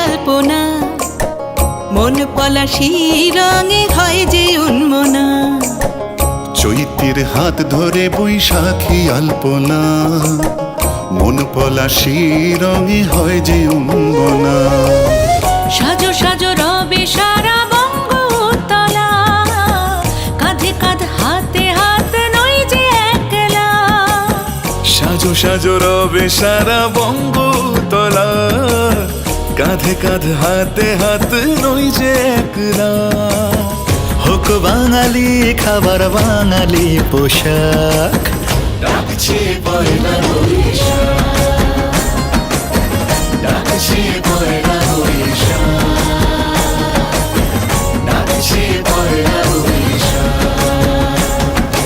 আলপনা, মন পলাশি রঙে হয় যে উন্মনা। চৈত্রের হাত ধরে বৈশাখী আলপনা, মন পলাশি রঙে হয় যে উন্মনা। সাজো সাজো রবে সারা বঙ্গতলা, কাঁধে কাঁধ হাতে হাত নই যে একলা। সাজো সাজো রবে সারা বঙ্গতলা, কাঁধে কাঁধ হাতে হাত নই যে একলা। হোক বাঙালি খাবার বাঙালি পোশাক, ডাকছে পয়লা বৈশাখ, ডাকছে পয়লা বৈশাখ, ডাকছে পয়লা